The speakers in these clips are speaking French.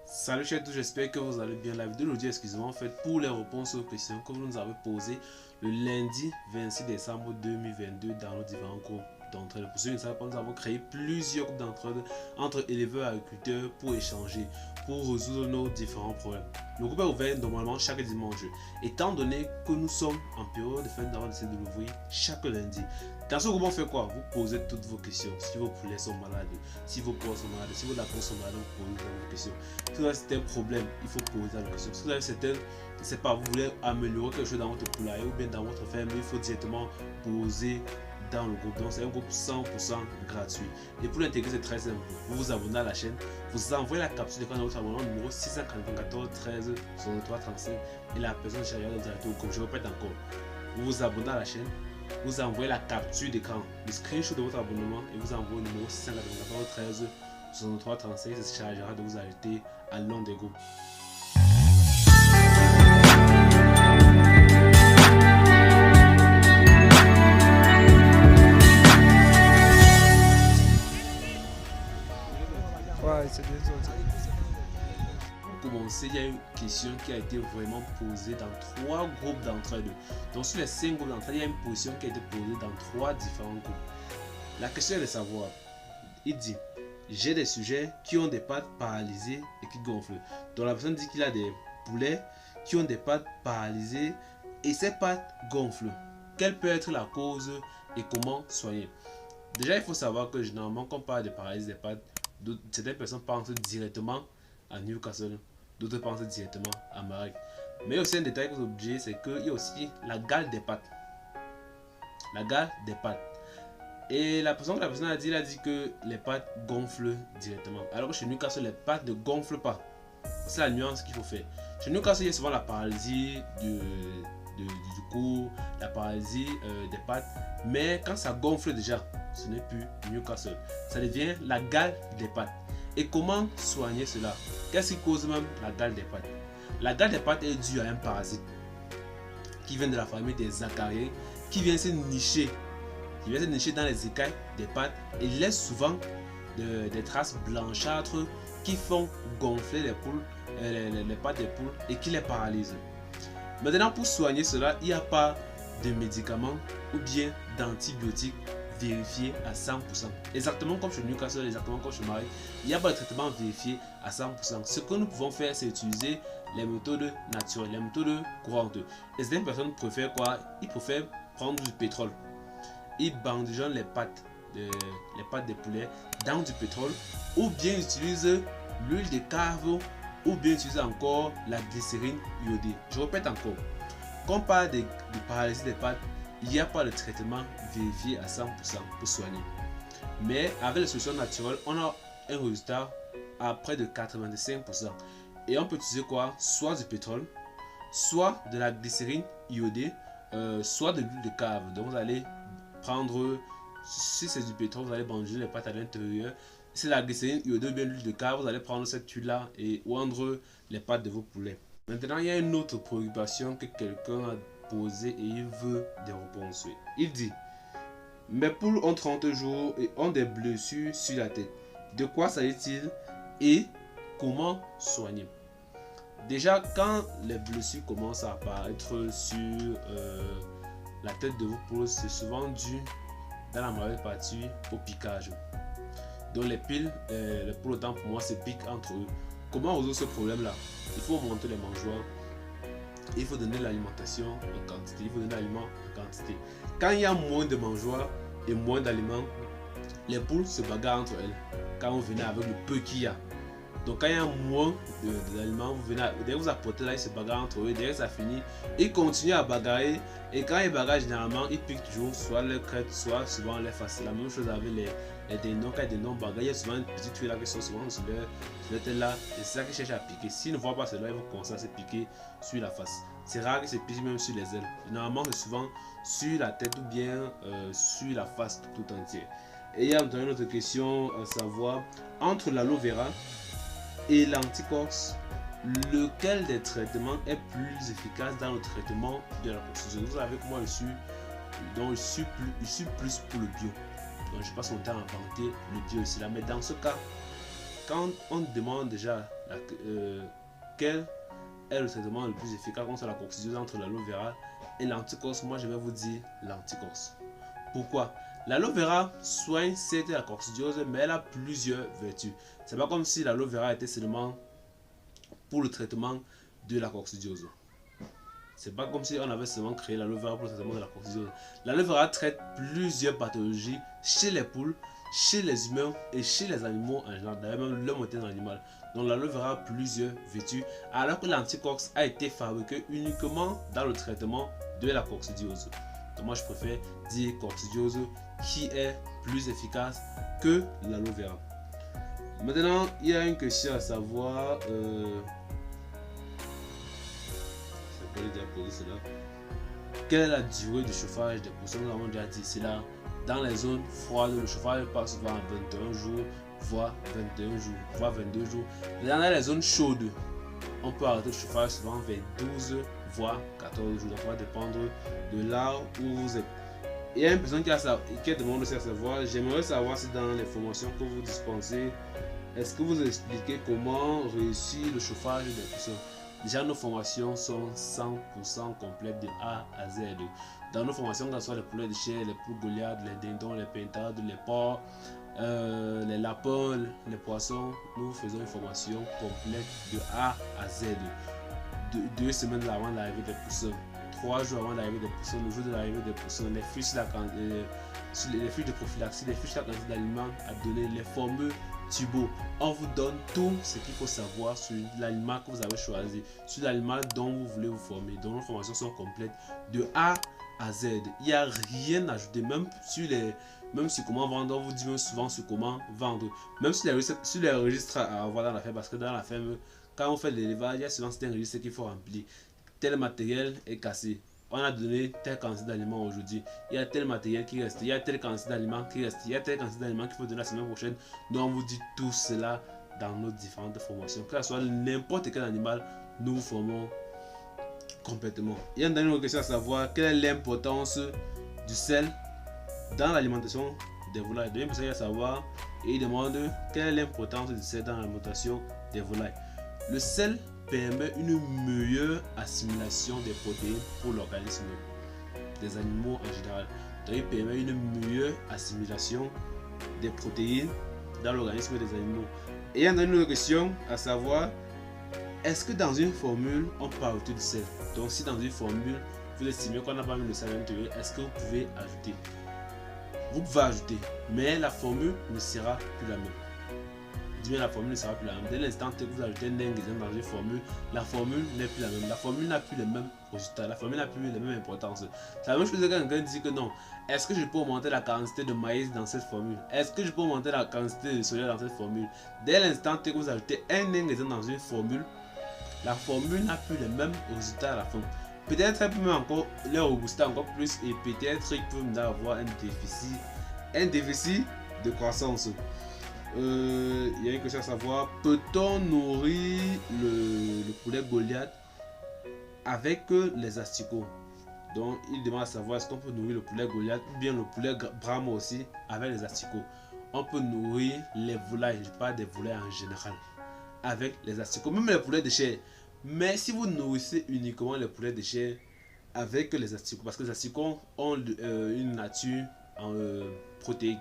Salut chers tous, j'espère que vous allez bien. La vidéo d'aujourd'hui est exclusivement faite pour les réponses aux questions que vous nous avez posées le lundi 26 décembre 2022 dans nos différents groupes d'entraide. Pour ceux qui ne savent pas, nous avons créé plusieurs groupes d'entraide entre éleveurs et agriculteurs pour échanger, pour résoudre nos différents problèmes. Le groupe est ouvert normalement chaque dimanche. Étant donné que nous sommes en période de fin d'année, on va essayer de l'ouvrir chaque lundi. Dans ce groupe, on fait quoi? Vous posez toutes vos questions. Si vos poulets sont malades, si vos porcs sont malades, si vos lapins sont malades, vous posez vos questions. Si vous avez certains problèmes, il faut poser la question. Si vous avez certains, je ne sais pas, vous voulez améliorer quelque chose dans votre poulailler ou bien dans votre ferme, il faut directement poser dans le groupe. Donc c'est un groupe 100% gratuit. Et pour l'intégrer, c'est très simple. Vous vous abonnez à la chaîne, vous envoyez la capture d'écran de votre abonnement numéro 694 13 63 35 et la personne chargée de directeur au groupe. Je répète encore. Vous vous abonnez à la chaîne, vous envoyez la capture d'écran, le screenshot de votre abonnement et vous envoyez le numéro 694 13 63 35. Ça se chargera de vous ajouter à l'un des groupes. Pour commencer, il y a une question qui a été vraiment posée dans 3 groupes d'entraide. Donc sur les 5 groupes d'entraide, il y a une position qui a été posée dans 3 différents groupes. La question est de savoir, il dit, j'ai des sujets qui ont des pattes paralysées et qui gonflent. Donc la personne dit qu'il a des poulets qui ont des pattes paralysées et ces pattes gonflent. Quelle peut être la cause et comment soigner? Déjà, il faut savoir que généralement, quand on parle de paralysie des pattes, certaines personnes pensent directement à Newcastle, d'autres pensent directement à Marek. Mais aussi un détail que vous oubliez, c'est qu'il y a aussi la gale des pattes. La gale des pattes. Et la personne a dit que les pattes gonflent directement. Alors que chez Newcastle, les pattes ne gonflent pas. C'est la nuance qu'il faut faire. Chez Newcastle, il y a souvent la paralysie du cou, la paralysie des pattes. Mais quand ça gonfle déjà, ce n'est plus Newcastle. Ça devient la gale des pattes. Et comment soigner cela? Qu'est-ce qui cause même la gale des pattes? La gale des pattes est due à un parasite qui vient de la famille des acariens, qui vient se nicher. Dans les écailles des pattes et laisse souvent des traces blanchâtres qui font gonfler les poules, les pattes des poules et qui les paralysent. Maintenant, pour soigner cela, il n'y a pas de médicaments ou bien d'antibiotiques vérifiés à 100%. Exactement comme chez Newcastle, exactement comme chez Marek, il n'y a pas de traitement vérifié à 100%. Ce que nous pouvons faire, c'est utiliser les méthodes naturelles, les méthodes courantes. Et certaines personnes préfèrent quoi? Ils préfèrent prendre du pétrole. Ils bandagent les pattes des poulets dans du pétrole ou bien utilisent l'huile de cave ou bien utilisent encore la glycérine iodée. Je répète encore, quand on parle de paralysie des pattes, il n'y a pas de traitement vérifié à 100% pour soigner. Mais avec les solutions naturelles, on a un résultat à près de 85%. Et on peut utiliser quoi? Soit du pétrole, soit de la glycérine iodée, soit de l'huile de cave. Donc vous allez prendre, si c'est du pétrole, vous allez bandager les pattes à l'intérieur. Si c'est la glycérine iodée ou bien l'huile de cave, vous allez prendre cette huile là et oindre les pattes de vos poulets. Maintenant, il y a une autre préoccupation que quelqu'un a posée et il veut des réponses. Il dit, mes poules ont 30 jours et ont des blessures sur la tête. De quoi s'agit-il et comment soigner? Déjà, quand les blessures commencent à apparaître sur la tête de vos poules, c'est souvent dû dans la majeure partie au piquage. Donc les poules autant pour moi se piquent entre eux. Comment résoudre ce problème là? Il faut monter les mangeoires, il faut donner l'alimentation en quantité, il faut donner l'aliment en quantité. Quand il y a moins de mangeoires et moins d'aliments, les poules se bagarrent entre elles quand on venait avec le peu qu'il y a. Donc quand il y a moins d'aliments, dès que vous apportez là, ils se bagarrent entre eux. Dès que ça finit, ils continuent à bagarrer. Et quand ils bagarrent, généralement, ils piquent toujours soit leur crête, soit souvent leur face. La même chose avec les dénons. Quand les dénons bagarrent, il y a souvent une petite tuile là qui sont souvent sur leur tête là. Et c'est ça qu'ils cherchent à piquer. S'ils ne voient pas cela, ils vont commencer à se piquer sur la face. C'est rare qu'ils se piquent même sur les ailes. Généralement, c'est souvent sur la tête ou bien sur la face tout entière. Et il y a une autre question à savoir, entre l'aloe vera et l'anticorse, lequel des traitements est plus efficace dans le traitement de la courtisone? Vous savez que moi je suis plus pour le bio. Donc je passe mon temps à inventer le bio ici là. Mais dans ce cas, quand on demande déjà quel est le traitement le plus efficace contre la coccidiose entre l'aloe vera et l'anticorse? Moi, je vais vous dire l'anticorse. Pourquoi? L'aloe vera soigne certes la coccidiose, mais elle a plusieurs vertus. C'est pas comme si l'aloe vera était seulement pour le traitement de la coccidiose. C'est pas comme si on avait seulement créé l'aloe vera pour le traitement de la coccidiose. L'aloe vera traite plusieurs pathologies chez les poules, chez les humains et chez les animaux en général, d'ailleurs même l'homme est un animal. Donc l'aloe vera a plusieurs vertus, alors que l'anticorse a été fabriqué uniquement dans le traitement de la coccidiose. Donc moi je préfère dire coccidiose qui est plus efficace que l'aloe vera. Maintenant il y a une question à savoir, quelle est la durée de chauffage des poussins? Nous avons déjà dit cela. Dans les zones froides, le chauffage passe souvent à 21 jours, voire 21 jours, voire 22 jours. Dans les zones chaudes, on peut arrêter le chauffage souvent vers 12, voire 14 jours. Donc, ça va dépendre de là où vous êtes. Il y a une personne qui demande aussi à savoir, j'aimerais savoir si dans les formations que vous dispensez, est-ce que vous expliquez comment réussir le chauffage des poussins? Déjà, nos formations sont 100% complètes de A à Z. Dans nos formations, que ce soit les poulets de chair, les poules goliaths, les dindons, les pintades, les porcs, les lapins, les poissons, nous faisons une formation complète de A à Z. 2 semaines avant l'arrivée des poussins, 3 jours avant l'arrivée des poussins, le jour de l'arrivée des poussins, les fiches de prophylaxie, les fiches de la quantité d'aliments à donner, les fameux Thibaut, on vous donne tout ce qu'il faut savoir sur l'aliment que vous avez choisi, sur l'aliment dont vous voulez vous former. Donc nos formations sont complètes de A à Z. Il n'y a rien à ajouter, même sur comment vendre. On vous dit même souvent sur comment vendre, même sur les registres à avoir dans la ferme, parce que dans la ferme, quand on fait l'élevage, il y a souvent certains registres qu'il faut remplir. Tel matériel est cassé. On a donné telle quantité d'aliments aujourd'hui. Il y a tel matériel qui reste. Il y a telle quantité d'aliments qui reste. Il y a telle quantité d'aliments qu'il faut donner la semaine prochaine. Donc on vous dit tout cela dans nos différentes formations. Que ce soit n'importe quel animal, nous vous formons complètement. Il y a une dernière question à savoir, quelle est l'importance du sel dans l'alimentation des volailles? Deuxième personne à savoir, et il demande quelle est l'importance du sel dans l'alimentation des volailles. Le sel permet une meilleure assimilation des protéines pour l'organisme des animaux en général. Donc il permet une meilleure assimilation des protéines dans l'organisme des animaux. Et il y a une autre question à savoir, est-ce que dans une formule on peut ajouter du sel? Donc si dans une formule vous estimez qu'on n'a pas mis le sel à l'intérieur, est-ce que vous pouvez ajouter? Vous pouvez ajouter, mais la formule ne sera plus la même. La formule ne sera plus la même. Dès l'instant que vous ajoutez un ingrédient dans une formule, la formule n'est plus la même. La formule n'a plus les mêmes résultats. La formule n'a plus les mêmes importances. C'est la même chose que quelqu'un dit que non. Est-ce que je peux augmenter la quantité de maïs dans cette formule? Est-ce que je peux augmenter la quantité de soja dans cette formule? Dès l'instant que vous ajoutez un ingrédient dans une formule, la formule n'a plus les mêmes résultats à la fin. Peut-être elle peut même encore les rebooster encore plus et peut-être il peut avoir un déficit de croissance. Il y a une question à savoir, peut-on nourrir le poulet Goliath avec les asticots? Donc il demande à savoir, est-ce qu'on peut nourrir le poulet Goliath ou bien le poulet Brahma aussi avec les asticots? On peut nourrir les volailles, je parle des volailles en général, avec les asticots, même les poulets de chair. Mais si vous nourrissez uniquement les poulets de chair avec les asticots, parce que les asticots ont une nature en protéines,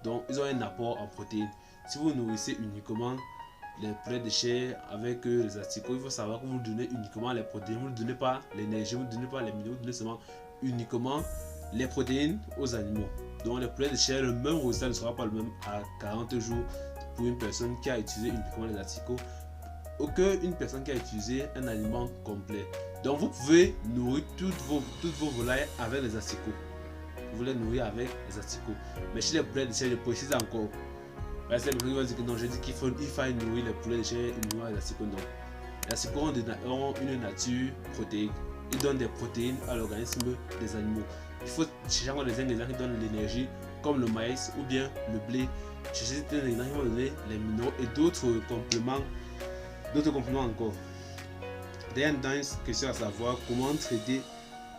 donc ils ont un apport en protéines. Si vous nourrissez uniquement les poulets de chair avec les asticots, il faut savoir que vous donnez uniquement les protéines, vous ne donnez pas l'énergie, vous ne donnez pas les minéraux, vous donnez seulement uniquement les protéines aux animaux. Donc les poulets de chair, le même résultat ne sera pas le même à 40 jours pour une personne qui a utilisé uniquement les asticots ou qu'une personne qui a utilisé un aliment complet. Donc vous pouvez nourrir toutes vos volailles avec les asticots. Vous les nourrir avec les asticots. Mais chez les poulets de chair, je précise encore. C'est le va dire que non, je dis qu'il faut nourrir les poulets de chair uniquement avec les asticots. Non. Les asticots ont une nature protéique. Ils donnent des protéines à l'organisme des animaux. Il faut chercher encore des ingrédients qui donnent l'énergie, comme le maïs ou bien le blé. Chercher des ingrédients qui vont donner les minéraux et d'autres compléments encore. Dernière question à savoir, comment traiter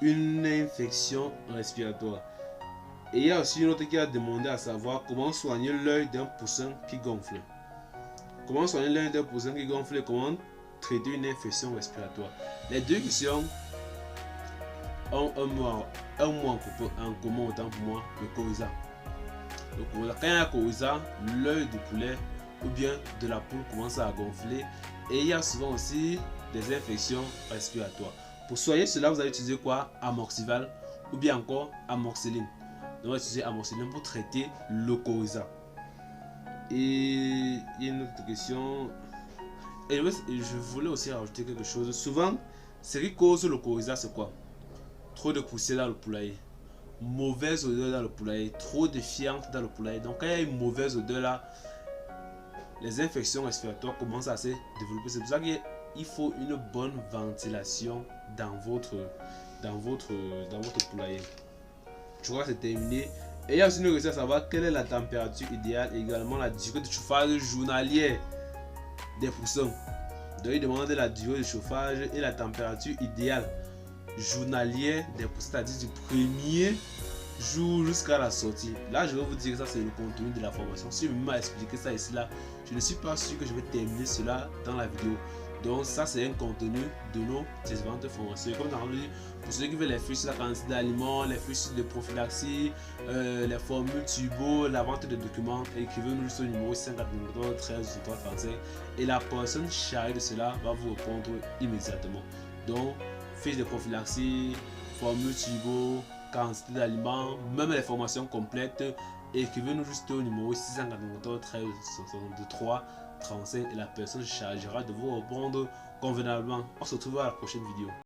une infection respiratoire? Et il y a aussi une autre qui a demandé à savoir comment soigner l'œil d'un poussin qui gonfle. comment soigner l'un des poussins qui gonfle et comment traiter une infection respiratoire. Les deux questions ont un mot en commun autant pour moi, le coryza. Le coryza. Quand il y a un coryza, l'œil du poulet ou bien de la poule commence à gonfler et il y a souvent aussi des infections respiratoires. Pour soigner cela, vous allez utiliser quoi? Amoxival ou bien encore amoxicilline. Donc on va utiliser amoxicilline pour traiter le coryza. Et il y a une autre question. Et je voulais aussi rajouter quelque chose. Souvent, ce qui cause le coryza, c'est quoi? Trop de poussière dans le poulailler, mauvaise odeur dans le poulailler, trop de fientes dans le poulailler. Donc quand il y a une mauvaise odeur là, les infections respiratoires commencent à se développer. C'est pour ça qu'il faut une bonne ventilation dans votre poulailler. Je crois que c'est terminé. Et il y a aussi une question à savoir quelle est la température idéale, également la durée de chauffage journalière des poussins. Donc il demande la durée de chauffage et la température idéale journalière des poussins, c'est-à-dire du premier jour jusqu'à la sortie. Là je vais vous dire que ça c'est le contenu de la formation. Si je m'ai expliqué ça ici là, je ne suis pas sûr que je vais terminer cela dans la vidéo. Donc ça c'est un contenu de nos différentes formations. Comme dans le pour ceux qui veulent les fiches sur la quantité d'aliments, les fiches de prophylaxie, les formules turbo, la vente de documents, écrivez-nous sur le numéro 54 13 35 et la personne chargée de cela va vous répondre immédiatement. Donc fiche de prophylaxie, formule turbo, quantité d'aliments, même les formations complètes, écrivez-nous juste au numéro 694 13 63 35 et la personne chargera de vous répondre convenablement. On se retrouve à la prochaine vidéo.